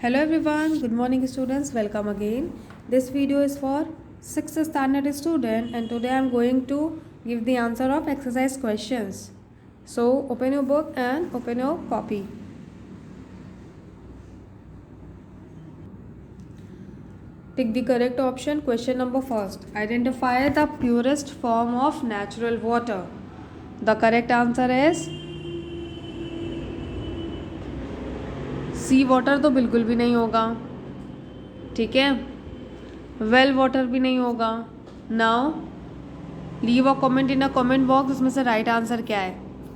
Hello everyone, good morning students, welcome again. This video is for 6th standard student and today I am going to give the answer of exercise questions. So open your book and open your copy. Take the correct option. Question number first. Identify the purest form of natural water. The correct answer is C water तो बिल्कुल भी नहीं होगा, ठीक है. Well water भी नहीं होगा. Now leave a comment in a comment box इसमें से राइट आंसर क्या है,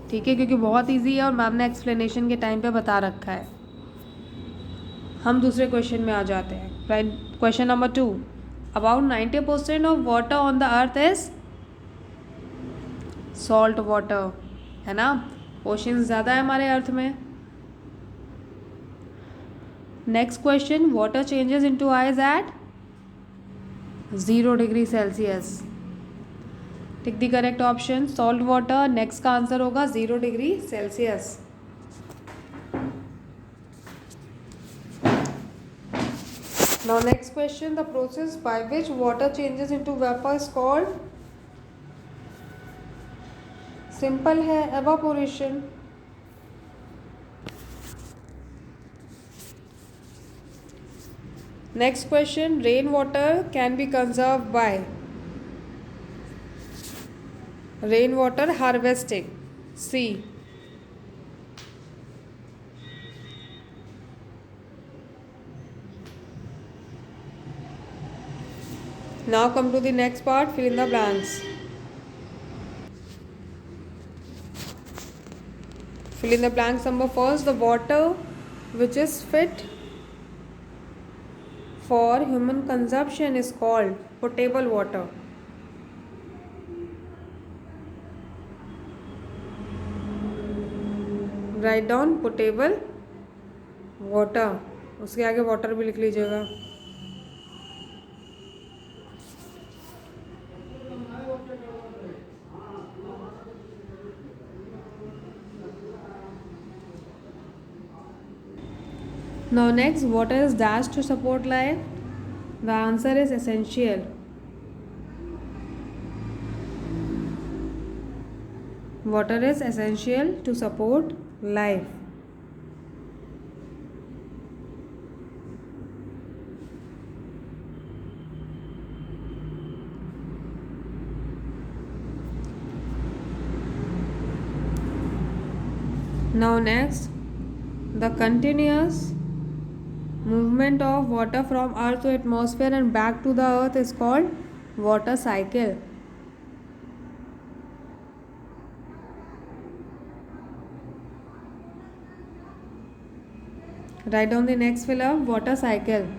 ठीक है, क्योंकि बहुत इजी है और मैम ने एक्सप्लेनेशन के टाइम पे बता रखा है. हम दूसरे क्वेश्चन में आ जाते हैं. Question number 2. About 90% of water on the earth is salt water, है ना. ओशंस ज़्यादा है हमारे अर्थ में. Next question. Water changes into ice at 0 degree Celsius. Tick the correct option. Salt water. Next का आंसर होगा 0 degree Celsius. Now next question. The process by which water changes into vapour is called. Simple है, evaporation. Next question. Rain water can B conserve by. Rain water harvesting. C. Now come to the next part. Fill in the blanks. Fill in the blanks. Number first. The water which is fit for human consumption is called potable water. Write down potable water. उसके आगे water भी लिख लीजिएगा. Now next, water is dashed to support life. The answer is essential. Water is essential to support life. Now next, the continuous movement of water from earth to atmosphere and back to the earth is called water cycle. Write down the next filler. Water cycle.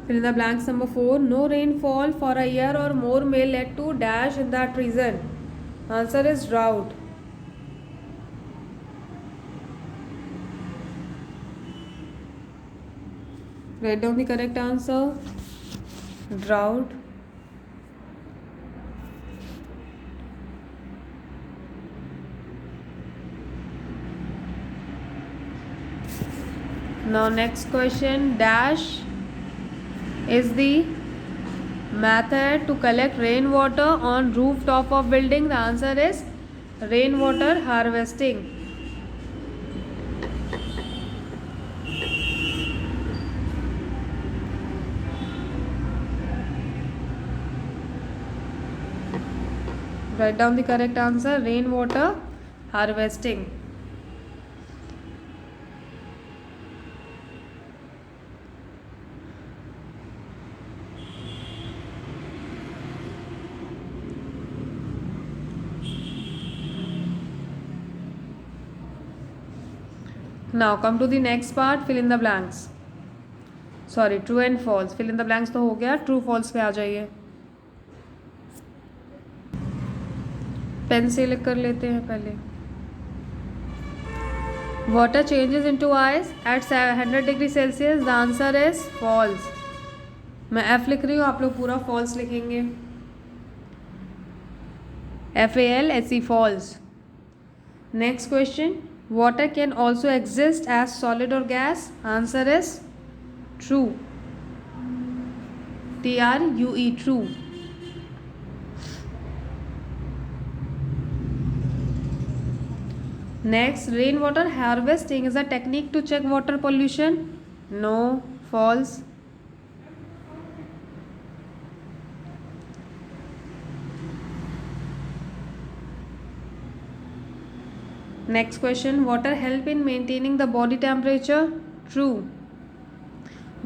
Fill in the blanks. Number 4. No rainfall for a year or more may lead to dash in that reason. Answer is drought. Write down the correct answer. Drought. Now next question. Dash is the method to collect rainwater on rooftop of building. The answer is rainwater harvesting. Write down the correct answer. Rainwater harvesting. Now come to the next part. Fill in the blanks. Sorry, true and false. Fill in the blanks तो हो गया. True false पे आ जाइए. Pen से लिख कर लेते हैं पहले. Water changes into ice at 100 degree Celsius. The answer is false. मैं F लिख रही हूँ, आप लोग पूरा false लिखेंगे. FALSE, false. Next question. Water can also exist as solid or gas. Answer is true. TRUE, true. Next, rainwater harvesting is a technique to check water pollution. No, false. Next question, water help in maintaining the body temperature. True.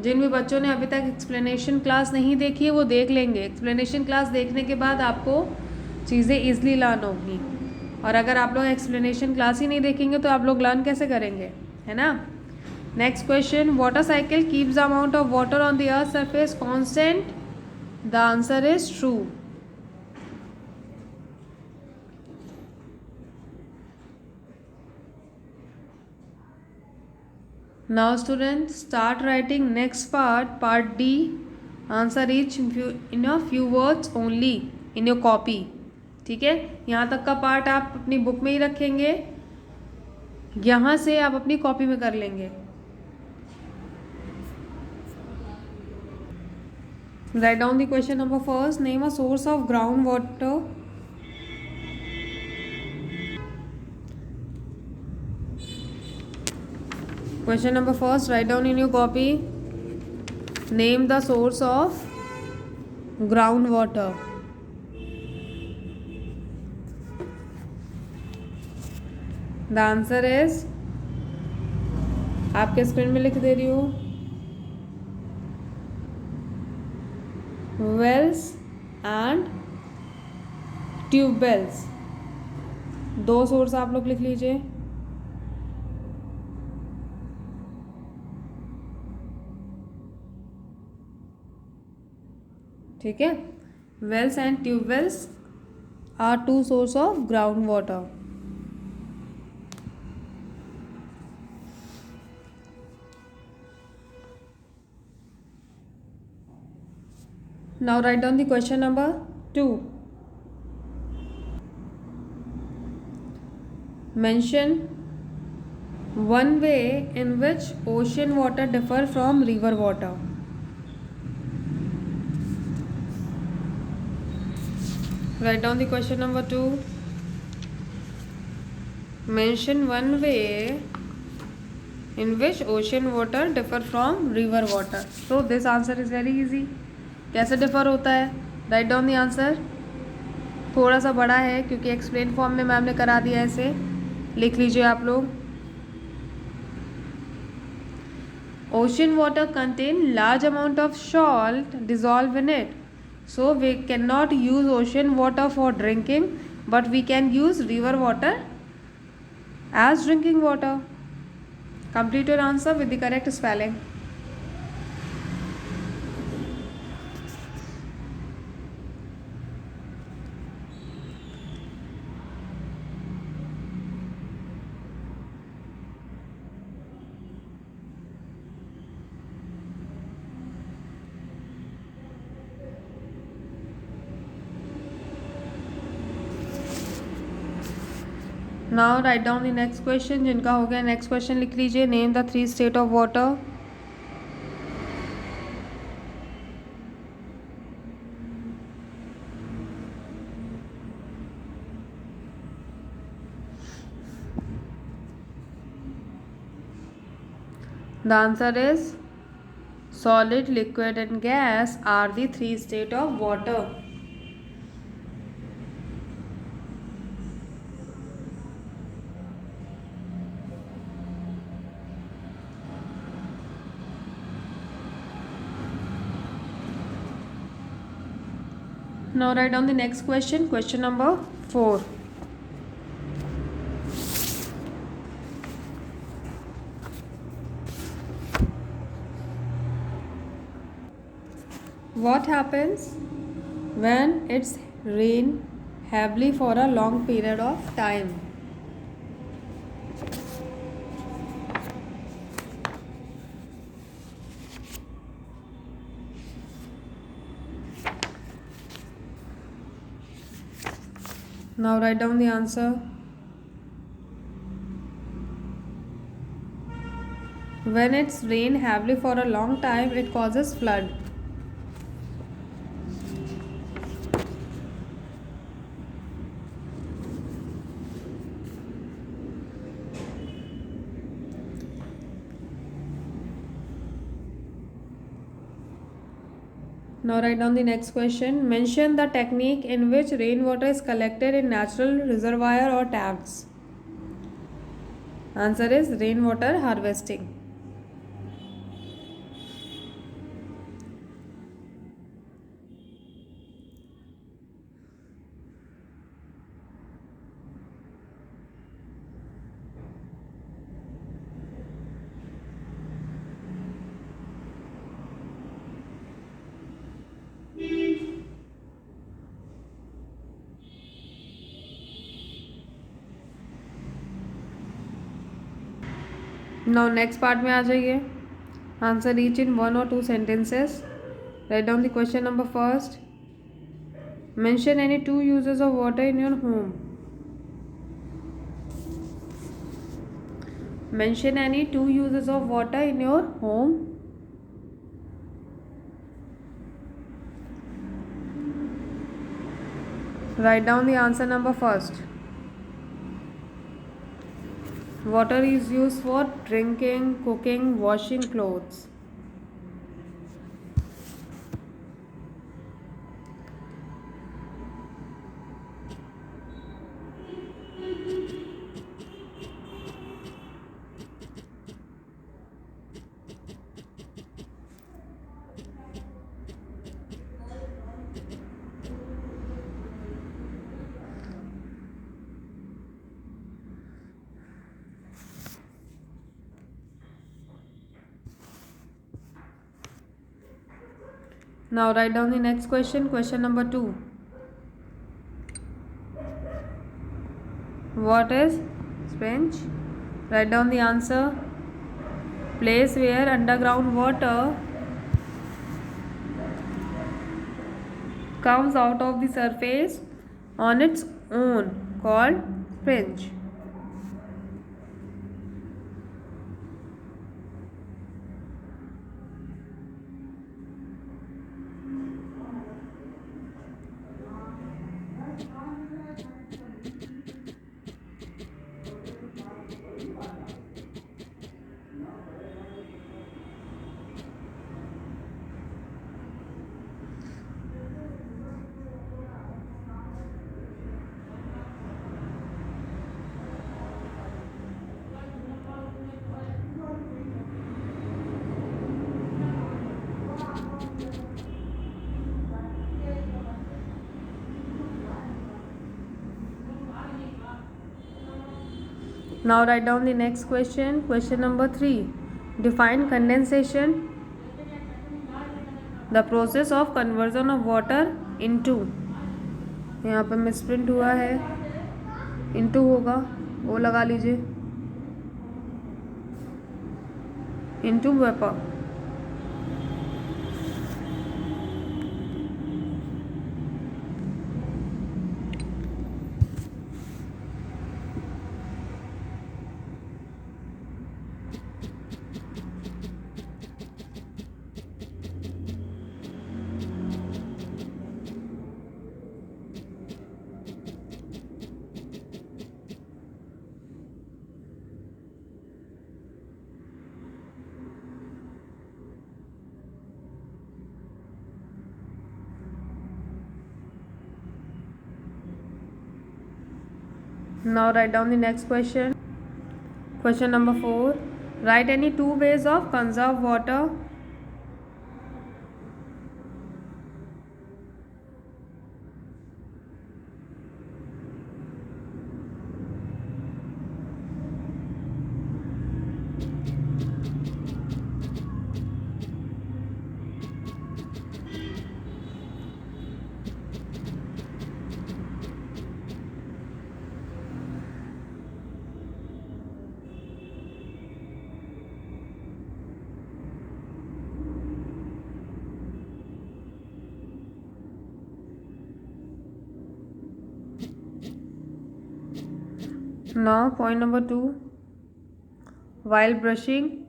जिन भी बच्चों ने अभी तक explanation class नहीं देखी है वो देख लेंगे. एक्सप्लेनेशन क्लास देखने के बाद आपको चीज़ें ईजिली लर्न होगी. और अगर आप लोग एक्सप्लेनेशन क्लास ही नहीं देखेंगे तो आप लोग लर्न कैसे करेंगे, है ना. Next question, water cycle keeps the amount of water on the earth surface constant. The answer is true. Now students, start writing next part D. Answer each in a few words only in your copy. ठीक है, यहाँ तक का part आप अपनी book में ही रखेंगे, यहाँ से आप अपनी कॉपी में कर लेंगे. Write down the question number first. Name a source of groundwater. Question number first, write down in your copy. Name the source of groundwater. The answer is, आपके स्क्रीन में लिख दे रही हूँ, wells and ट्यूबवेल्स. दो source आप लोग लिख लीजिए. ठीक है, wells and tubewells are two source of groundwater. Now write down the question number 2. Mention one way in which ocean water differ from river water. Write down the question number 2. Mention one way in which ocean water differ from river water. So this answer is very easy. कैसे differ होता है? Write down the answer. थोड़ा सा बड़ा है क्योंकि explain form में ma'am ने करा दिया है, ऐसे लिख लीजिए आप लोग. Ocean water contain large amount of salt dissolve in it, so we cannot use ocean water for drinking, but we can use river water as drinking water. Complete your answer with the correct spelling. Now write down the next question. जिनका हो गया next question लिख लीजिए. Name the 3 state of water. The answer is solid, liquid and gas are the 3 state of water. Now write down the next question. Question number 4. What happens when it's rain heavily for a long period of time? Now write down the answer. When it's rained heavily for a long time, it causes flood. Now write down the next question. Mention the technique in which rainwater is collected in natural reservoir or taps. Answer is rainwater harvesting. Now next part में आ जाइए. Answer each in 1 or 2 sentences. Write down the question number first. Mention any 2 uses of water in your home. Mention any 2 uses of water in your home. Write down the answer number first. Water is used for drinking, cooking, washing clothes. Now write down the next question. Question number 2. What is sponge? Write down the answer. Place where underground water comes out of the surface on its own, called sponge. Now write down the next question. Question number 3. Define condensation. The process of conversion of water into. यहाँ पर misprint हुआ है, into होगा, वो लगा लीजिए, into vapor. Now write down the next question. Question number 4. Write any 2 ways of conserve water. Now point number 2, while brushing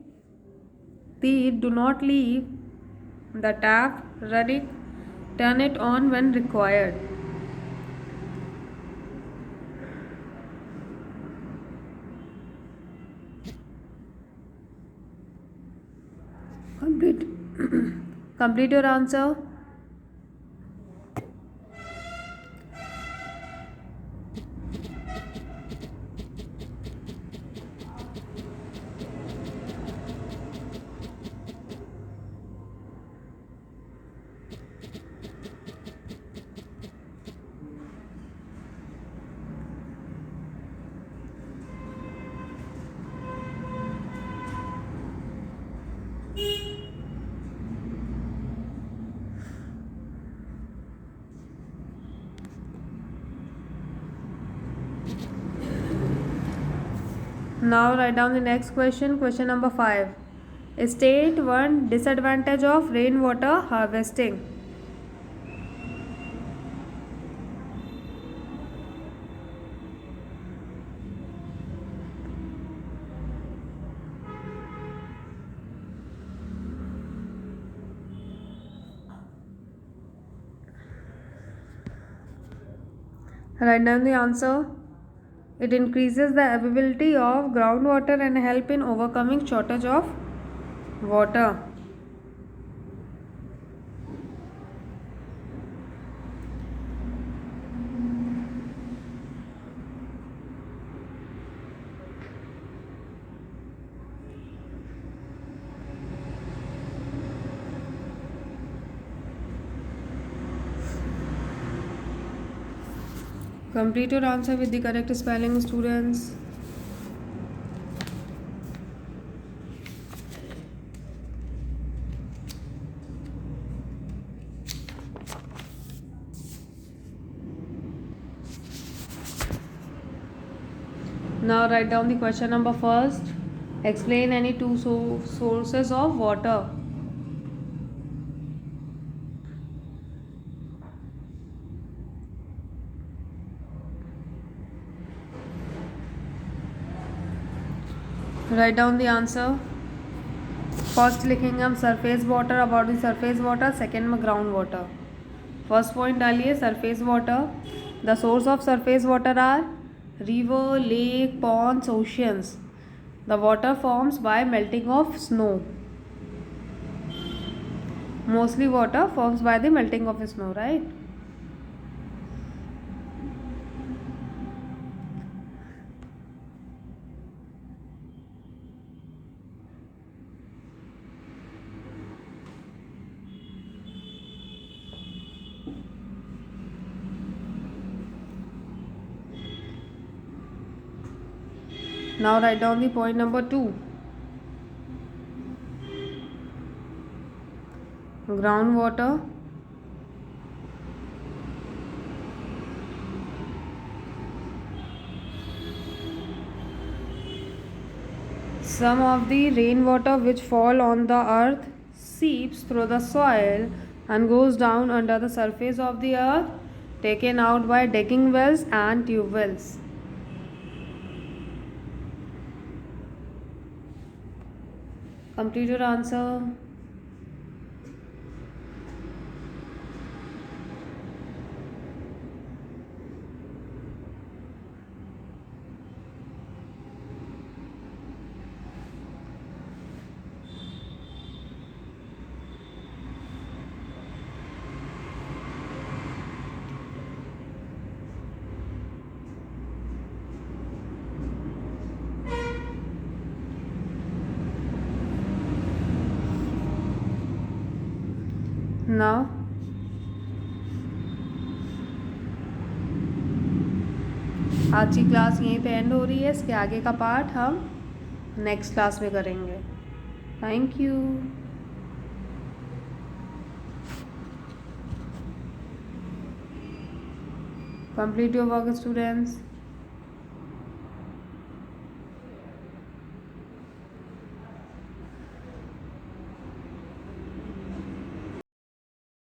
teeth, do not leave the tap running, turn it on when required. Complete complete your answer. Now write down the next question. Question number 5. State one disadvantage of rainwater harvesting. Write down the answer. It increases the availability of groundwater and help in overcoming shortage of water. Complete your answer with the correct spelling, students. Now write down the question number first. Explain any two sources of water. Write down the answer. First लिखेंगे हम surface water, about the surface water. Second में ground water. First point डालिए surface water. The source of surface water are river, lake, ponds, oceans. The water forms by melting of snow. Mostly water forms by the melting of snow, right? Now write down the point number 2. Groundwater. Some of the rainwater which fall on the earth seeps through the soil and goes down under the surface of the earth, taken out by digging wells and tube wells. Complete your answer. Now आज की class यहीं पे and हो रही है. इसके आगे का पार्ट हम नेक्स्ट क्लास में करेंगे. Thank you. Complete your work, students.